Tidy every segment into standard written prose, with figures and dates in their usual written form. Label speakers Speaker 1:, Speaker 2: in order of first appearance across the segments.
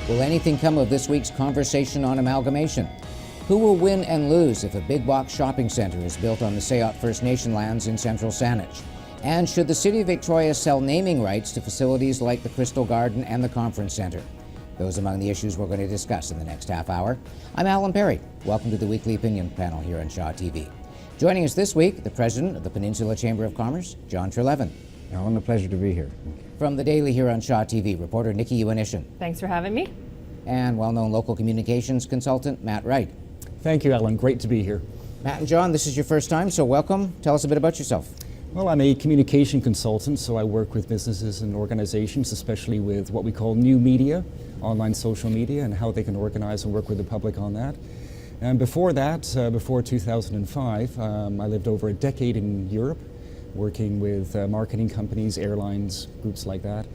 Speaker 1: Will anything come of this week's conversation on amalgamation? Who will win and lose if a big box shopping centre is built on the Saanich First Nation lands in Central Saanich? And should the City of Victoria sell naming rights to facilities like the Crystal Garden and the Conference Centre? Those among the issues we're going to discuss in the next half hour. I'm Alan Perry. Welcome to the Weekly Opinion Panel here on Shaw TV. Joining us this week, the President of the Peninsula Chamber of Commerce, John Trelevin.
Speaker 2: Alan, a pleasure to be here.
Speaker 1: From the Daily here on Shaw TV, reporter Nikki Uanishin.
Speaker 3: Thanks for having me.
Speaker 1: And well-known local communications consultant, Matt Wright.
Speaker 4: Thank you, Alan. Great to be here.
Speaker 1: Matt and John, this is your first time, so welcome. Tell us a bit about yourself.
Speaker 4: Well, I'm a communication consultant, so I work with businesses and organizations, especially with what we call new media, online social media, and how they can organize and work with the public on that. And before that, before 2005, I lived over a decade in Europe, working with marketing companies, airlines, groups like that.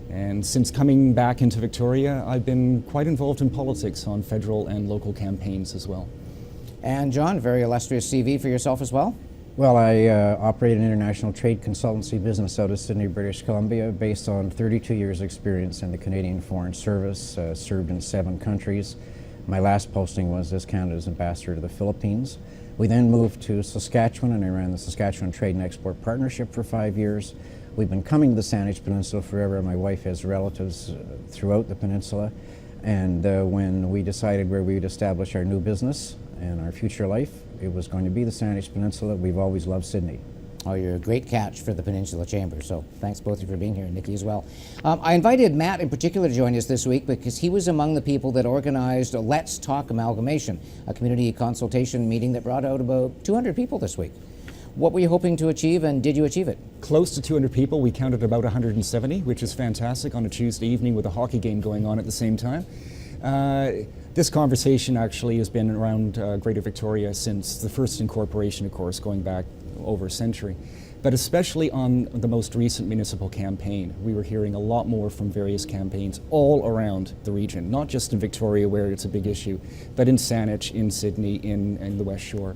Speaker 4: And since coming back into Victoria, I've been quite involved in politics on federal and local campaigns as well.
Speaker 1: And John, very illustrious CV for yourself as well.
Speaker 2: Well, I operate an international trade consultancy business out of Sydney, British Columbia, based on 32 years experience in the Canadian Foreign Service, served in 7 countries. My last posting was as Canada's ambassador to the Philippines. We then moved to Saskatchewan, and I ran the Saskatchewan Trade and Export Partnership for 5 years. We've been coming to the Saanich Peninsula forever. My wife has relatives throughout the peninsula. And when we decided where we would establish our new business and our future life, it was going to be the Saanich Peninsula. We've always loved Sydney.
Speaker 1: Oh, you're a great catch for the Peninsula Chamber, so thanks both of you for being here, and Nikki as well. I invited Matt in particular to join us this week because he was among the people that organized Let's Talk Amalgamation, a community consultation meeting that brought out about 200 people this week. What were you hoping to achieve, and did you achieve it?
Speaker 4: Close to 200 people. We counted about 170, which is fantastic on a Tuesday evening with a hockey game going on at the same time. This conversation actually has been around Greater Victoria since the first incorporation, of course, going back over a century. But especially on the most recent municipal campaign, we were hearing a lot more from various campaigns all around the region, not just in Victoria where it's a big issue, but in Saanich, in Sydney, in the West Shore.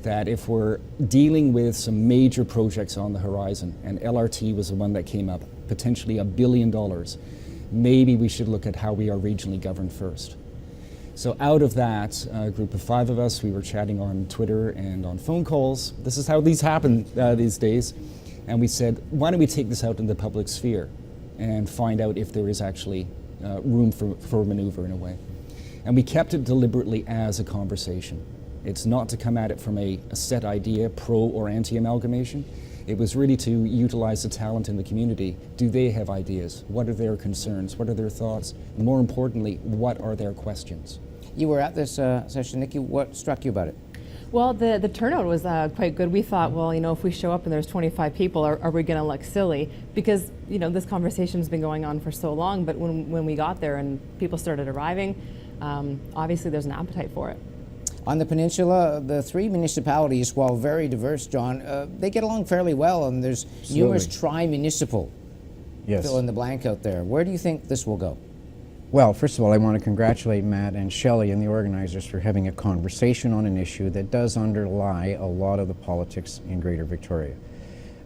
Speaker 4: That if we're dealing with some major projects on the horizon, and LRT was the one that came up, potentially $1 billion, maybe we should look at how we are regionally governed first. So out of that, a group of 5 of us, we were chatting on Twitter and on phone calls. This is how these happen these days. And we said, why don't we take this out in the public sphere and find out if there is actually room for maneuver in a way. And we kept it deliberately as a conversation. It's not to come at it from a set idea, pro or anti-amalgamation. It was really to utilize the talent in the community. Do they have ideas? What are their concerns? What are their thoughts? And more importantly, what are their questions?
Speaker 1: You were at this session, Nikki. What struck you about it?
Speaker 3: Well, the turnout was quite good. We thought, well, if we show up and there's 25 people, are we going to look silly? Because, this conversation's been going on for so long, but when we got there and people started arriving, obviously there's an appetite for it.
Speaker 1: On the peninsula, the 3 municipalities, while very diverse, John, they get along fairly well, and there's numerous tri-municipal.
Speaker 2: Yes.
Speaker 1: Fill in the blank out there. Where do you think this will go?
Speaker 2: Well, first of all, I want to congratulate Matt and Shelley and the organizers for having a conversation on an issue that does underlie a lot of the politics in Greater Victoria.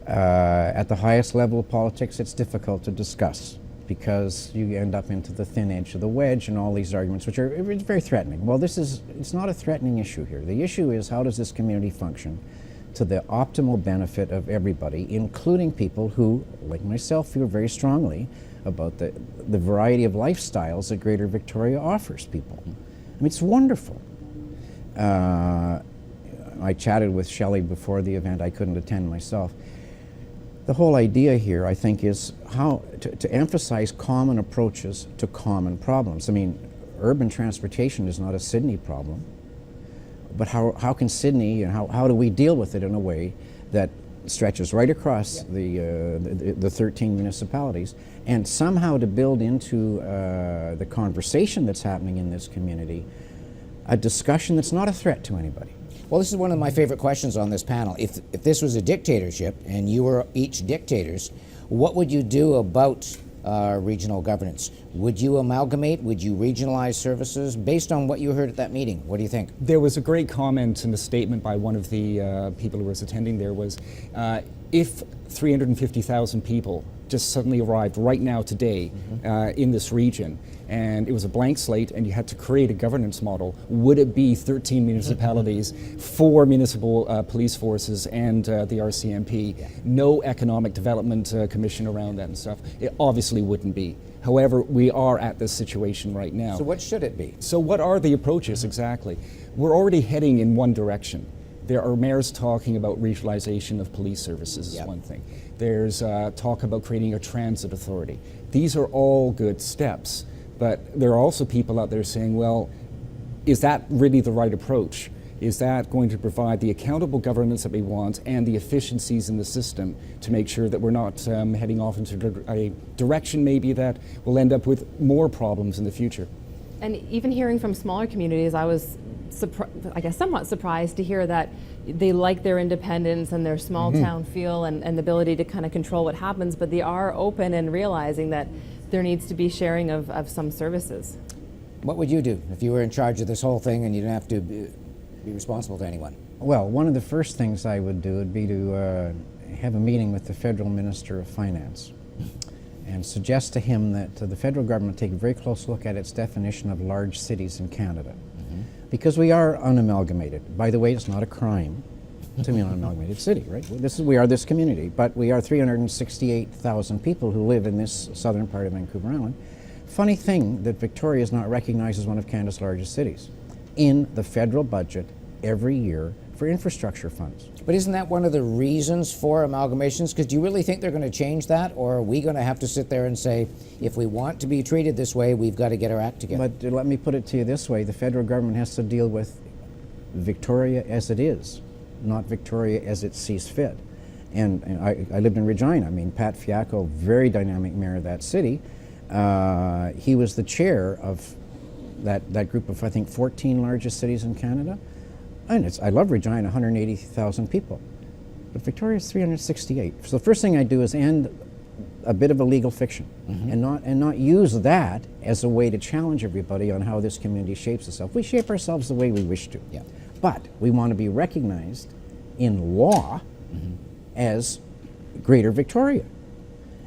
Speaker 2: At the highest level of politics, it's difficult to discuss because you end up into the thin edge of the wedge and all these arguments, which are very threatening. Well, it's not a threatening issue here. The issue is, how does this community function to the optimal benefit of everybody, including people who, like myself, feel very strongly about the variety of lifestyles that Greater Victoria offers people. I mean, it's wonderful. I chatted with Shelley before the event. I couldn't attend myself. The whole idea here, I think, is how to emphasize common approaches to common problems. I mean, urban transportation is not a Sydney problem, but how can Sydney, and how do we deal with it in a way that stretches right across the 13 municipalities, and somehow to build into the conversation that's happening in this community a discussion that's not a threat to anybody.
Speaker 1: Well, this is one of my favorite questions on this panel. If this was a dictatorship and you were each dictators, what would you do about regional governance? Would you amalgamate? Would you regionalize services? Based on what you heard at that meeting, what do you think?
Speaker 4: There was a great comment in the statement by one of the people who was attending there was, if 350,000 people just suddenly arrived right now today in this region, and it was a blank slate and you had to create a governance model, would it be 13 municipalities, 4 municipal police forces and the RCMP, no economic development commission around that and stuff? It obviously wouldn't be. However, we are at this situation right now.
Speaker 1: So what should it be?
Speaker 4: So what are the approaches exactly? We're already heading in one direction. There are mayors talking about regionalization of police services is one thing. There's talk about creating a transit authority. These are all good steps, but there are also people out there saying, well, is that really the right approach? Is that going to provide the accountable governance that we want and the efficiencies in the system to make sure that we're not heading off into a direction maybe that will end up with more problems in the future?
Speaker 3: And even hearing from smaller communities, I was I guess somewhat surprised to hear that they like their independence and their small town feel and the ability to kind of control what happens, but they are open and realizing that there needs to be sharing of some services.
Speaker 1: What would you do if you were in charge of this whole thing and you didn't have to be responsible to anyone?
Speaker 2: Well, one of the first things I would do would be to have a meeting with the Federal Minister of Finance and suggest to him that the federal government take a very close look at its definition of large cities in Canada. Because we are unamalgamated. By the way, it's not a crime to be an unamalgamated city, right? We are this community, but we are 368,000 people who live in this southern part of Vancouver Island. Funny thing that Victoria is not recognized as one of Canada's largest cities in the federal budget every year for infrastructure funds.
Speaker 1: But isn't that one of the reasons for amalgamations? Because do you really think they're going to change that? Or are we going to have to sit there and say, if we want to be treated this way, we've got to get our act together?
Speaker 2: But let me put it to you this way. The federal government has to deal with Victoria as it is, not Victoria as it sees fit. And I lived in Regina. I mean, Pat Fiacco, very dynamic mayor of that city. He was the chair of that group of, I think, 14 largest cities in Canada. And I love Regina, 180,000 people. But Victoria's 368. So the first thing I do is end a bit of a legal fiction and not use that as a way to challenge everybody on how this community shapes itself. We shape ourselves the way we wish to.
Speaker 1: Yeah.
Speaker 2: But we want to be recognized in law as Greater Victoria.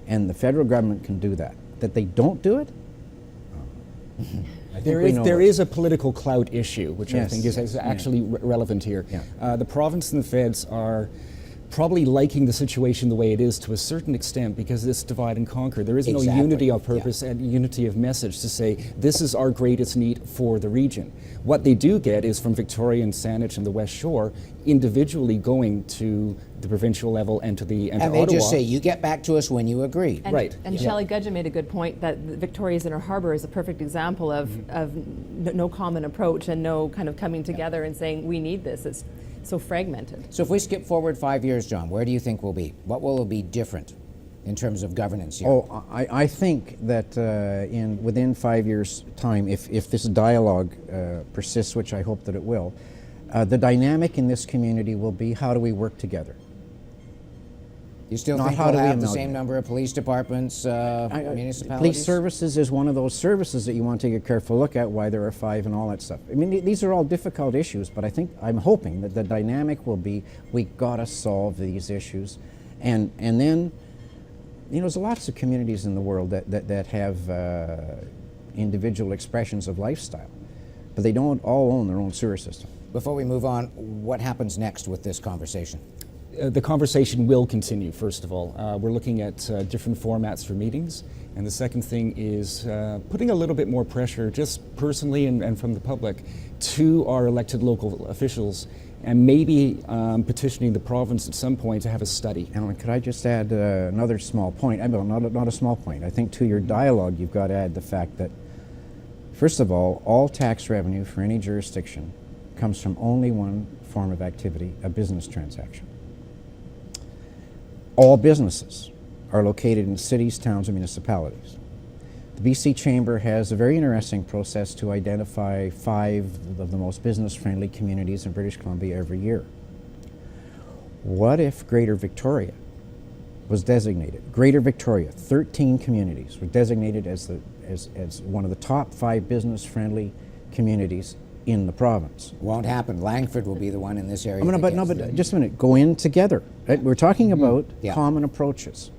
Speaker 2: And the federal government can do that. That they don't do it?
Speaker 4: There is a political clout issue, which I
Speaker 2: Yes.
Speaker 4: think is actually relevant here.
Speaker 2: Yeah.
Speaker 4: The province and the feds are probably liking the situation the way it is to a certain extent because it's divide and conquer. There is no
Speaker 1: Exactly.
Speaker 4: unity of purpose and unity of message to say this is our greatest need for the region. What they do get is from Victoria and Saanich and the West Shore individually going to the provincial level and to the
Speaker 1: And
Speaker 4: Ottawa.
Speaker 1: they just say, you get back to us when you agree.
Speaker 3: And,
Speaker 4: Right.
Speaker 3: And Shelley Gudgeon made a good point that Victoria's Inner Harbour is a perfect example of no common approach and no kind of coming together and saying, we need this. It's so fragmented.
Speaker 1: So if we skip forward 5 years, John, where do you think we'll be? What will be different in terms of governance here?
Speaker 2: Oh, I think that within 5 years' time, if this dialogue persists, which I hope that it will, the dynamic in this community will be how do we work together?
Speaker 1: You still
Speaker 2: Not
Speaker 1: think
Speaker 2: how
Speaker 1: we'll
Speaker 2: do we
Speaker 1: have the
Speaker 2: amalgamate.
Speaker 1: same number of police departments, municipalities?
Speaker 2: Police services is one of those services that you want to take a careful look at, why there are 5 and all that stuff. I mean, these are all difficult issues, but I'm hoping that the dynamic will be, we gotta solve these issues. And then, you know, there's lots of communities in the world that have individual expressions of lifestyle, but they don't all own their own sewer system.
Speaker 1: Before we move on, what happens next with this conversation?
Speaker 4: The conversation will continue, first of all. We're looking at different formats for meetings. And the second thing is putting a little bit more pressure, just personally and from the public, to our elected local officials and maybe petitioning the province at some point to have a study.
Speaker 2: Alan, could I just add another small point? I mean, not a small point. I think to your dialogue, you've got to add the fact that, first of all tax revenue for any jurisdiction comes from only one form of activity, a business transaction. All businesses are located in cities, towns, and municipalities. The BC Chamber has a very interesting process to identify 5 of the most business-friendly communities in British Columbia every year. What if Greater Victoria was designated? Greater Victoria, 13 communities were designated as as one of the top 5 business-friendly communities in the province.
Speaker 1: Won't happen. Langford will be the one in this area.
Speaker 2: But just a minute, go in together. Right? We're talking about common approaches.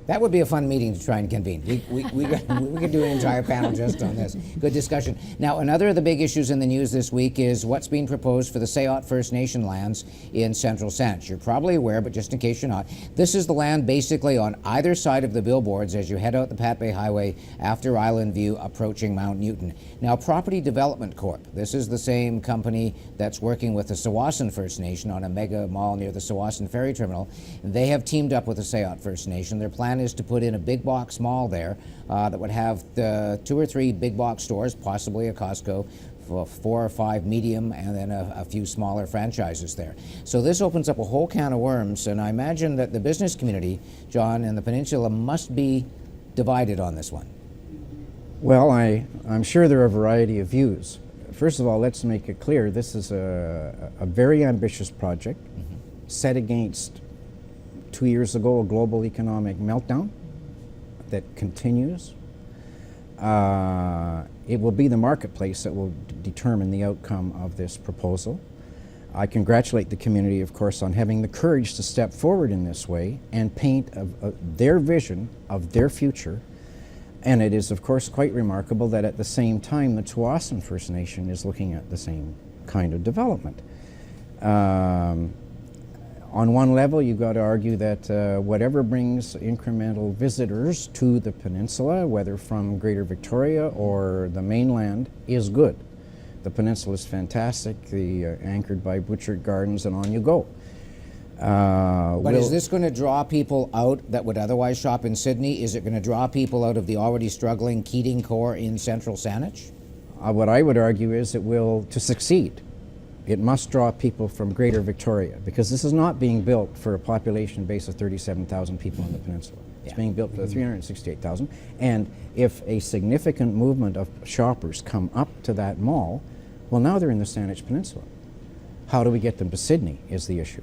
Speaker 1: That would be a fun meeting to try and convene. We could do an entire panel just on this. Good discussion. Now, another of the big issues in the news this week is what's being proposed for the Saanich First Nation lands in Central Saanich. You're probably aware, but just in case you're not, this is the land basically on either side of the billboards as you head out the Pat Bay Highway after Island View approaching Mount Newton. Now, Property Development Corp., this is the same company that's working with the Tsawwassen First Nation on a mega mall near the Tsawwassen Ferry Terminal. They have teamed up with the Saanich First Nation. Their plan is to put in a big box mall there that would have 2 or 3 big box stores, possibly a Costco, 4 or 5 medium, and then a few smaller franchises there. So this opens up a whole can of worms, and I imagine that the business community, John, and the peninsula must be divided on this one.
Speaker 2: Well, I'm sure there are a variety of views. First of all, let's make it clear, this is a very ambitious project set against 2 years ago, a global economic meltdown that continues. It will be the marketplace that will determine the outcome of this proposal. I congratulate the community, of course, on having the courage to step forward in this way and paint their vision of their future. And it is, of course, quite remarkable that at the same time, the Tsawwassen First Nation is looking at the same kind of development. On one level, you've got to argue that whatever brings incremental visitors to the peninsula, whether from Greater Victoria or the mainland, is good. The peninsula is fantastic, anchored by Butchert Gardens, and on you go.
Speaker 1: But is this going to draw people out that would otherwise shop in Sydney? Is it going to draw people out of the already struggling Keating core in Central Saanich?
Speaker 2: What I would argue is it will, to succeed, it must draw people from Greater Victoria, because this is not being built for a population base of 37,000 people on the peninsula. It's being built for 368,000. And if a significant movement of shoppers come up to that mall, well, now they're in the Saanich Peninsula. How do we get them to Sydney is the issue.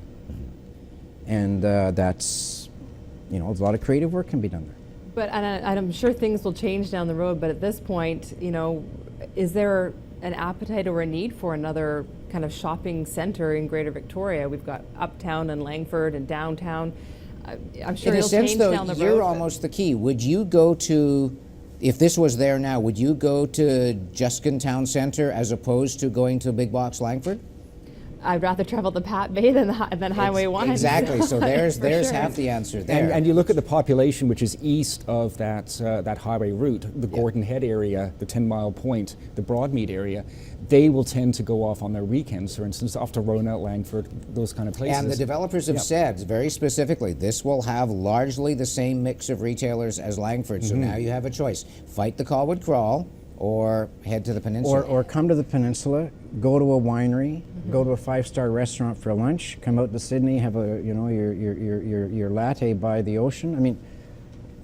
Speaker 2: And that's, a lot of creative work can be done there.
Speaker 3: But and I'm sure things will change down the road, but at this point, is there an appetite or a need for another kind of shopping center in Greater Victoria? We've got Uptown and Langford and downtown. I'm sure it'll change down the road.
Speaker 1: You're almost the key. Would you go to, if this was there now, would you go to Juskin Town Centre as opposed to going to big box Langford?
Speaker 3: I'd rather travel the Pat Bay than Highway 1.
Speaker 1: Exactly. So there's
Speaker 3: sure.
Speaker 1: half the answer there.
Speaker 4: And you look at the population which is east of that highway route, the Gordon Head area, the 10-mile point, the Broadmead area, they will tend to go off on their weekends, for instance, off to Rona, Langford, those kind of places.
Speaker 1: And the developers have said very specifically, this will have largely the same mix of retailers as Langford. So now you have a choice. Fight the Colwood Crawl or head to the peninsula.
Speaker 2: Or come to the peninsula, go to a winery, go to a 5-star restaurant for lunch, come out to Sydney, have your latte by the ocean. I mean,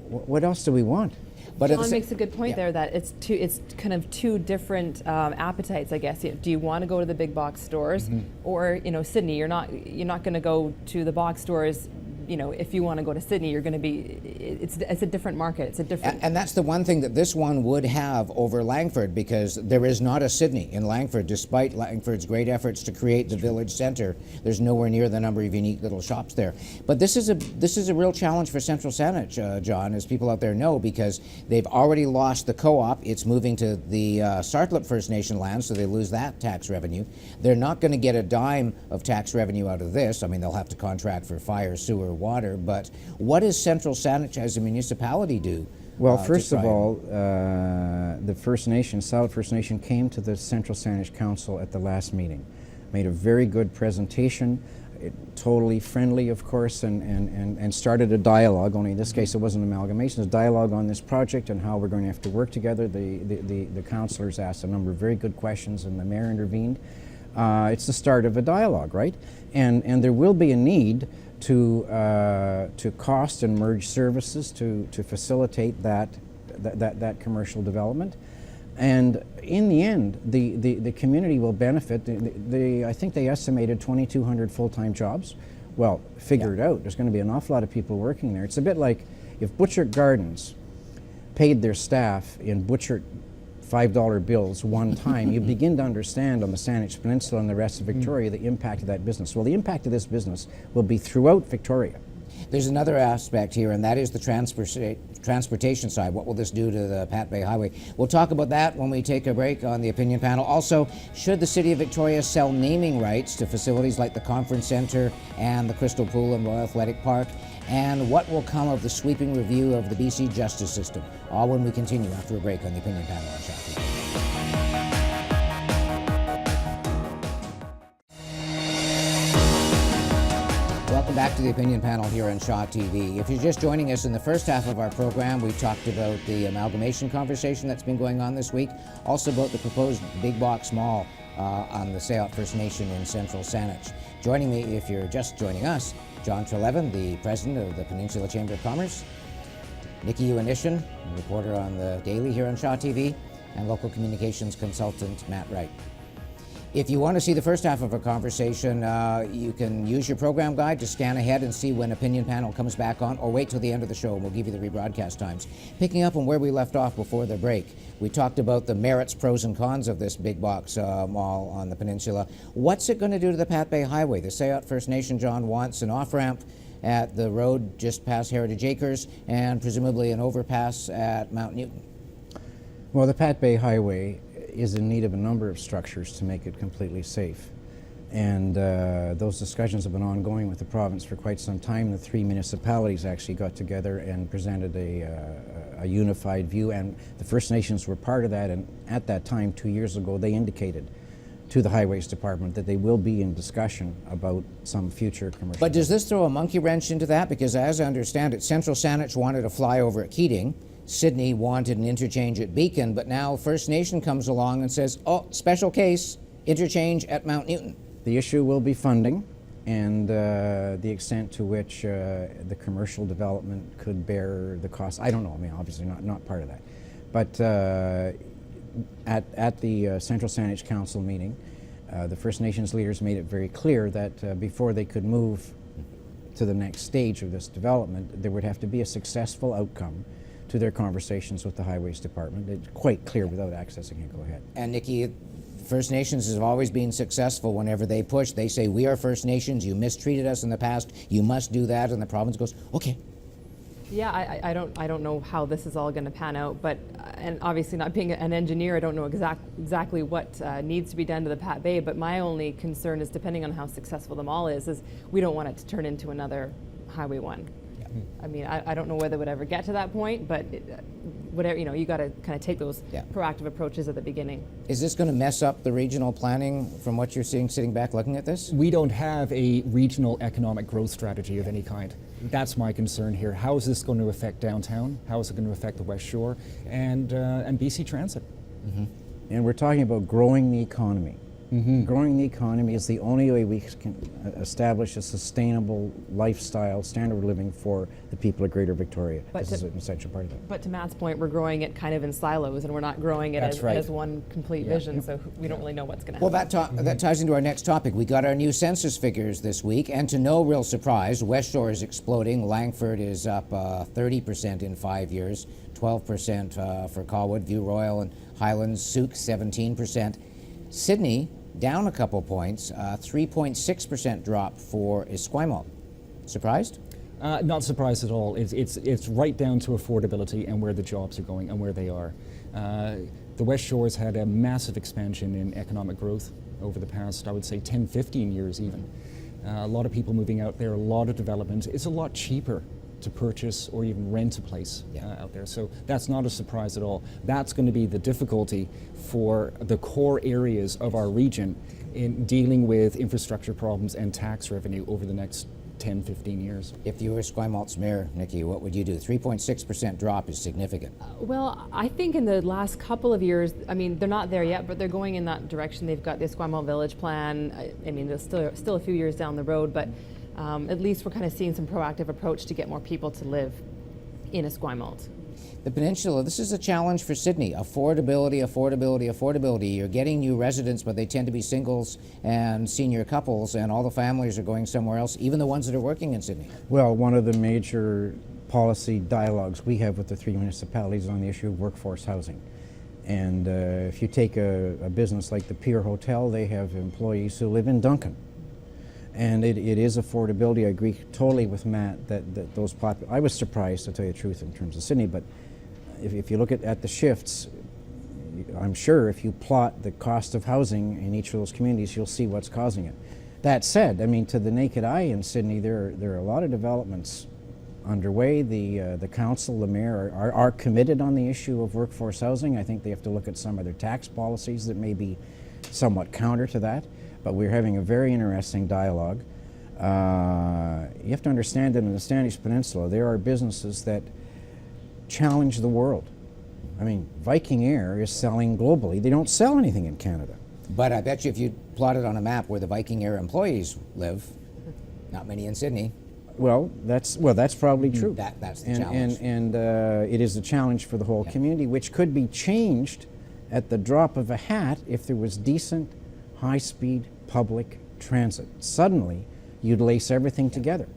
Speaker 2: what else do we want?
Speaker 3: But John makes a good point there that it's kind of two different appetites, I guess. Do you want to go to the big box stores, or Sydney? You're not going to go to the box stores. If you want to go to Sydney, you're going to be. It's a different market. It's a different.
Speaker 1: And that's the one thing that this one would have over Langford, because there is not a Sydney in Langford, despite Langford's great efforts to create the village centre. There's nowhere near the number of unique little shops there. But this is a real challenge for Central Saanich, John, as people out there know, because they've already lost the co-op. It's moving to the Sartlip First Nation land, so they lose that tax revenue. They're not going to get a dime of tax revenue out of this. I mean, they'll have to contract for fire, sewer, water, but what does Central Saanich as a municipality do?
Speaker 2: Well, first of all, the First Nation, Saanich First Nation, came to the Central Saanich Council at the last meeting, made a very good presentation, totally friendly, of course, and started a dialogue. Only in this case, it wasn't an amalgamation; it was a dialogue on this project and how we're going to have to work together. The councillors asked a number of very good questions, and the mayor intervened. It's the start of a dialogue, right? And there will be a need to cost and merge services to facilitate that commercial development. And in the end, the community will benefit. I think they estimated 2,200 full-time jobs. Well, figure it out. There's going to be an awful lot of people working there. It's a bit like if Butchert Gardens paid their staff in butchered $5 bills one time, you begin to understand on the Saanich Peninsula and the rest of Victoria the impact of that business. Well, the impact of this business will be throughout Victoria.
Speaker 1: There's another aspect here, and that is the transportation side. What will this do to the Pat Bay Highway? We'll talk about that when we take a break on the opinion panel. Also, should the City of Victoria sell naming rights to facilities like the Conference Centre and the Crystal Pool and Royal Athletic Park? And what will come of the sweeping review of the BC justice system? All when we continue after a break on the opinion panel on Shaw TV. Welcome back to the opinion panel here on Shaw TV. If you're just joining us in the first half of our program, we talked about the amalgamation conversation that's been going on this week, also about the proposed big box mall on the Saanich First Nation in Central Saanich. Joining me, if you're just joining us, John Trelevin, the president of the Peninsula Chamber of Commerce, Nikki Uanishan, reporter on the Daily here on Shaw TV, and local communications consultant Matt Wright. If you want to see the first half of our conversation, you can use your program guide to scan ahead and see when Opinion Panel comes back on, or wait till the end of the show and we'll give you the rebroadcast times. Picking up on where we left off before the break, we talked about the merits, pros and cons of this big box mall on the peninsula. What's it going to do to the Pat Bay Highway? The Saanich First Nation, John, wants an off-ramp at the road just past Heritage Acres and presumably an overpass at Mount Newton.
Speaker 2: Well, the Pat Bay Highway is in need of a number of structures to make it completely safe. And those discussions have been ongoing with the province for quite some time. The three municipalities actually got together and presented a unified view, and the First Nations were part of that, and at that time, 2 years ago, they indicated to the Highways Department that they will be in discussion about some future commercial.
Speaker 1: But does this throw a monkey wrench into that? Because as I understand it, Central Saanich wanted a flyover at Keating, Sydney wanted an interchange at Beacon, but now First Nation comes along and says, oh, special case, interchange at Mount Newton.
Speaker 2: The issue will be funding and the extent to which the commercial development could bear the cost. I don't know, I mean, obviously not part of that. But at the Central Saanich Council meeting, the First Nations leaders made it very clear that before they could move to the next stage of this development, there would have to be a successful outcome to their conversations with the Highways Department. It's quite clear without accessing it. Go ahead.
Speaker 1: And Nikki, First Nations have always been successful whenever they push. They say, we are First Nations, you mistreated us in the past, you must do that, and the province goes, okay.
Speaker 3: Yeah, I don't know how this is all going to pan out, but and obviously not being an engineer, I don't know exactly what needs to be done to the Pat Bay, but my only concern is, depending on how successful the mall is we don't want it to turn into another Highway 1. I mean, I don't know whether it would ever get to that point, but whatever, you know, you got to kind of take those proactive approaches at the beginning.
Speaker 1: Is this going to mess up the regional planning from what you're seeing sitting back looking at this?
Speaker 4: We don't have a regional economic growth strategy of any kind. That's my concern here. How is this going to affect downtown? How is it going to affect the West Shore and BC Transit?
Speaker 2: Mm-hmm. And we're talking about growing the economy. Mm-hmm. Growing the economy is the only way we can establish a sustainable lifestyle, standard of living for the people of Greater Victoria. This is an essential part of it.
Speaker 3: But to Matt's point, we're growing it kind of in silos, and we're not growing it as one complete vision, so we don't really know what's going to happen.
Speaker 1: Well, that ties into our next topic. We got our new census figures this week, and to no real surprise, West Shore is exploding. Langford is up 30% in 5 years, 12% for Colwood, View Royal and Highlands, Souk 17%. Sydney down a couple points, 3.6% drop for Esquimalt. Surprised?
Speaker 4: Not surprised at all. It's right down to affordability and where the jobs are going and where they are. The West Shore's had a massive expansion in economic growth over the past, I would say, 10, 15 years even. A lot of people moving out there, a lot of development. It's a lot cheaper to purchase or even rent a place out there. So that's not a surprise at all. That's going to be the difficulty for the core areas of our region in dealing with infrastructure problems and tax revenue over the next 10, 15 years.
Speaker 1: If you were Esquimalt's mayor, Nikki, what would you do? 3.6% drop is significant.
Speaker 3: Well, I think in the last couple of years, I mean, they're not there yet, but they're going in that direction. They've got the Esquimalt Village plan. I mean, there's still a few years down the road, but at least we're kind of seeing some proactive approach to get more people to live in Esquimalt.
Speaker 1: The peninsula, this is a challenge for Sydney. Affordability, affordability, affordability. You're getting new residents, but they tend to be singles and senior couples, and all the families are going somewhere else, even the ones that are working in Sydney.
Speaker 2: Well, one of the major policy dialogues we have with the 3 municipalities on the issue of workforce housing. And if you take a business like the Pier Hotel, they have employees who live in Duncan. And it is affordability. I agree totally with Matt that those I was surprised, to tell you the truth, in terms of Sydney, but if you look at the shifts, I'm sure if you plot the cost of housing in each of those communities, you'll see what's causing it. That said, I mean, to the naked eye in Sydney, there are a lot of developments underway. The council, the mayor are committed on the issue of workforce housing. I think they have to look at some of their tax policies that may be somewhat counter to that, but we're having a very interesting dialogue. You have to understand that in the Saanich Peninsula, there are businesses that challenge the world. I mean, Viking Air is selling globally. They don't sell anything in Canada.
Speaker 1: But I bet you if you plotted on a map where the Viking Air employees live, not many in Sydney.
Speaker 2: Well, that's probably true.
Speaker 1: That's the challenge.
Speaker 2: And it is a challenge for the whole community, which could be changed at the drop of a hat if there was decent, high-speed public transit. Suddenly, you'd lace everything together.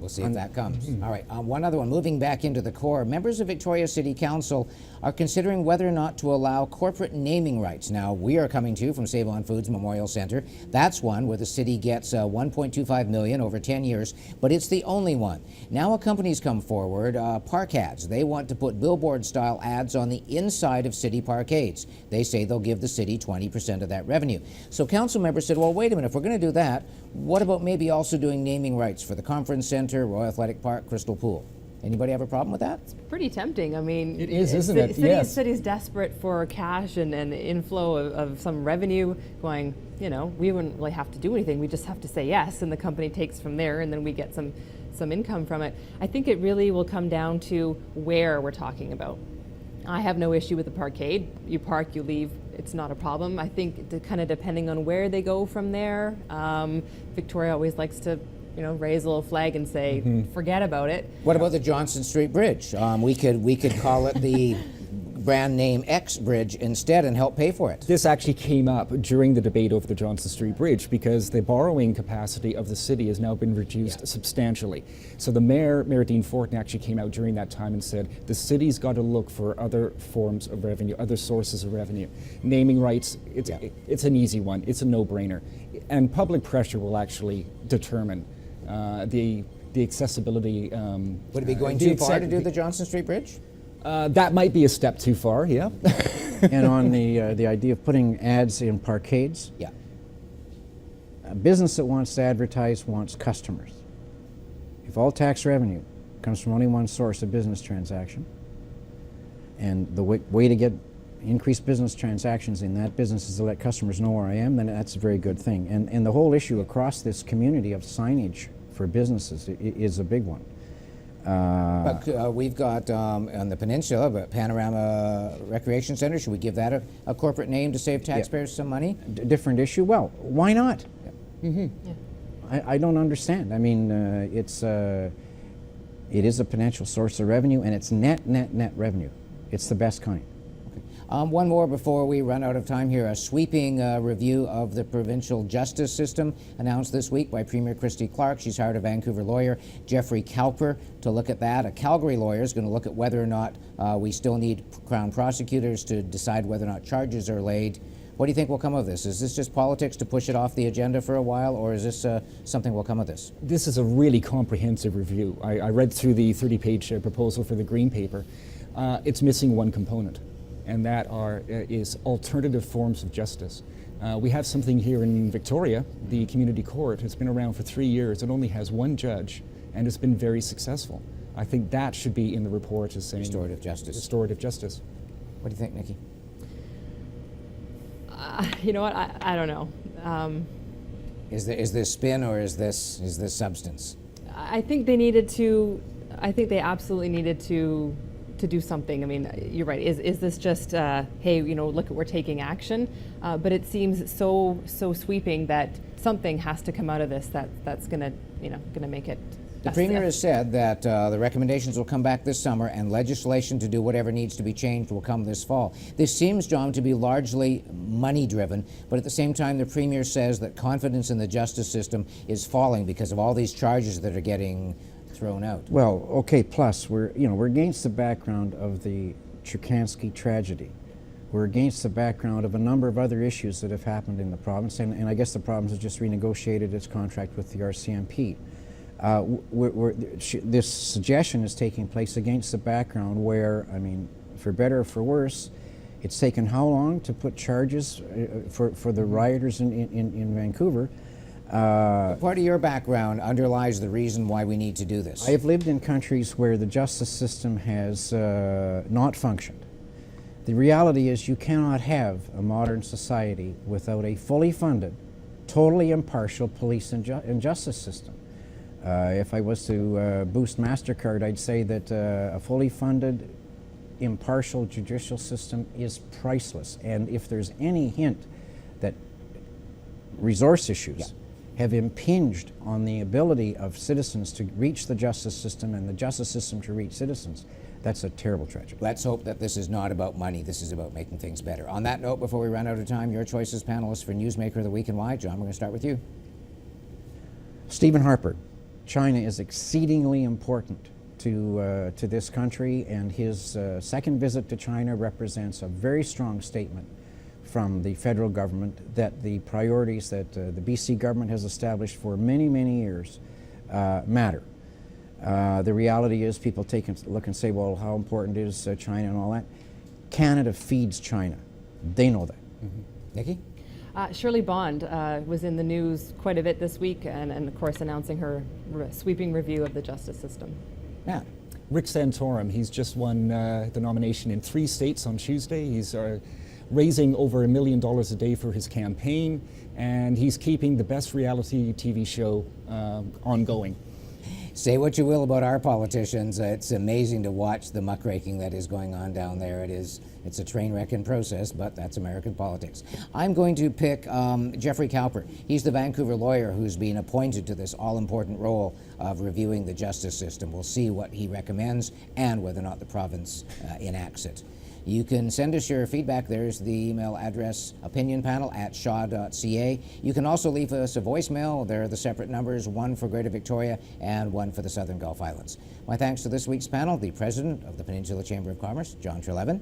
Speaker 1: We'll see if that comes. All right, one other one, moving back into the core. Members of Victoria City Council are considering whether or not to allow corporate naming rights. Now, we are coming to you from Save On Foods Memorial Centre. That's one where the city gets $1.25 million over 10 years, but it's the only one. Now a company's come forward, Park Ads. They want to put billboard-style ads on the inside of city parkades. They say they'll give the city 20% of that revenue. So council members said, well, wait a minute, if we're going to do that, what about maybe also doing naming rights for the conference centre, Royal Athletic Park, Crystal Pool? Anybody have a problem with that?
Speaker 3: It's pretty tempting. I mean,
Speaker 4: it is, isn't it? Yes.
Speaker 3: City's desperate for cash and inflow of some revenue going, you know, we wouldn't really have to do anything. We just have to say yes, and the company takes from there, and then we get some income from it. I think it really will come down to where we're talking about. I have no issue with the parkade. You park, you leave, it's not a problem. I think kind of depending on where they go from there, Victoria always likes to, you know, raise a little flag and say, forget about it.
Speaker 1: What about the Johnson Street Bridge? We could call it the brand name X Bridge instead and help pay for it.
Speaker 4: This actually came up during the debate over the Johnson Street Bridge because the borrowing capacity of the city has now been reduced substantially. So the Mayor Dean Fortin, actually came out during that time and said the city's got to look for other forms of revenue, other sources of revenue. Naming rights, it's an easy one. It's a no-brainer. And public pressure will actually determine the accessibility.
Speaker 1: Would it be going too far to do the Johnson Street Bridge?
Speaker 4: That might be a step too far, yeah.
Speaker 2: And on the idea of putting ads in parkades,
Speaker 1: Yeah.
Speaker 2: a business that wants to advertise wants customers. If all tax revenue comes from only one source, a business transaction, and the way to get increased business transactions in that business is to let customers know where I am, then that's a very good thing. And the whole issue across this community of signage for businesses is a big one.
Speaker 1: But we've got on the peninsula, but Panorama Recreation Center. Should we give that a corporate name to save taxpayers some money?
Speaker 2: Different issue. Well, why not? I don't understand. I mean, it is a potential source of revenue, and it's net revenue. It's the best kind.
Speaker 1: One more before we run out of time here. A sweeping review of the provincial justice system announced this week by Premier Christy Clark. She's hired a Vancouver lawyer, Jeffrey Cowper, to look at that. A Calgary lawyer is going to look at whether or not we still need Crown prosecutors to decide whether or not charges are laid. What do you think will come of this? Is this just politics to push it off the agenda for a while, or is this something will come of this?
Speaker 4: This is a really comprehensive review. I read through the 30-page proposal for the Green Paper. It's missing one component, and that is alternative forms of justice. We have something here in Victoria, the Community Court. It's been around for 3 years. It only has one judge, and it's been very successful. I think that should be in the report as saying
Speaker 1: Restorative justice.
Speaker 4: Restorative justice.
Speaker 1: What do you think, Nikki?
Speaker 3: You know what? I don't know.
Speaker 1: Is this spin or is this substance?
Speaker 3: I think they needed to. I think they absolutely needed to do something. I mean, you're right. Is this just hey, you know, look, we're taking action? But it seems so sweeping that something has to come out of this that's gonna make it.
Speaker 1: The Premier has said that the recommendations will come back this summer and legislation to do whatever needs to be changed will come this fall. This seems, John, to be largely money-driven, but at the same time the Premier says that confidence in the justice system is falling because of all these charges that are getting thrown out.
Speaker 2: Well, okay, plus we're against the background of the Chukansky tragedy. We're against the background of a number of other issues that have happened in the province, and I guess the province has just renegotiated its contract with the RCMP. This suggestion is taking place against the background where, I mean, for better or for worse, it's taken how long to put charges for the rioters in Vancouver?
Speaker 1: Part of your background underlies the reason why we need to do this.
Speaker 2: I have lived in countries where the justice system has not functioned. The reality is you cannot have a modern society without a fully funded, totally impartial police and justice system. If I was to boost MasterCard, I'd say that a fully funded, impartial judicial system is priceless. And if there's any hint that resource issues have impinged on the ability of citizens to reach the justice system and the justice system to reach citizens, that's a terrible tragedy.
Speaker 1: Let's hope that this is not about money. This is about making things better. On that note, before we run out of time, your choices, panelists for Newsmaker of the Week and Why. John, we're going to start with you.
Speaker 2: Stephen Harper. China is exceedingly important to this country, and his second visit to China represents a very strong statement from the federal government that the priorities that the BC government has established for many, many years matter. The reality is people take a look and say, well, how important is China and all that? Canada feeds China. They know that.
Speaker 1: Mm-hmm. Nikki?
Speaker 3: Shirley Bond was in the news quite a bit this week, and of course announcing her sweeping review of the justice system.
Speaker 1: Matt?
Speaker 4: Rick Santorum, he's just won the nomination in 3 states on Tuesday. He's raising over $1 million a day for his campaign, and he's keeping the best reality TV show ongoing.
Speaker 1: Say what you will about our politicians, it's amazing to watch the muckraking that is going on down there. It's a train wreck in process, but that's American politics. I'm going to pick Jeffrey Cowper. He's the Vancouver lawyer who's been appointed to this all-important role of reviewing the justice system. We'll see what he recommends and whether or not the province enacts it. You can send us your feedback. There's the email address, opinionpanel@shaw.ca. You can also leave us a voicemail. There are the separate numbers, one for Greater Victoria and one for the Southern Gulf Islands. My thanks to this week's panel, the President of the Peninsula Chamber of Commerce, John Trelevin.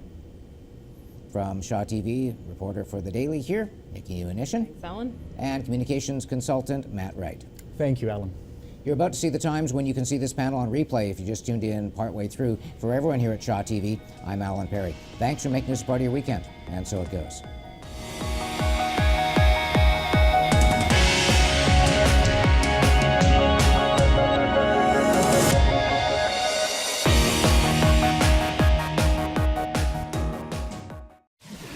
Speaker 1: From Shaw TV, reporter for The Daily here, Nikki Unishin.
Speaker 3: Thanks, Alan.
Speaker 1: And communications consultant, Matt Wright.
Speaker 4: Thank you, Alan.
Speaker 1: You're about to see the times when you can see this panel on replay if you just tuned in partway through. For everyone here at Shaw TV, I'm Alan Perry. Thanks for making this part of your weekend, and so it goes.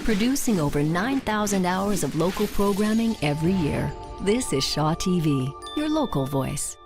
Speaker 5: Producing over 9,000 hours of local programming every year. This is Shaw TV, your local voice.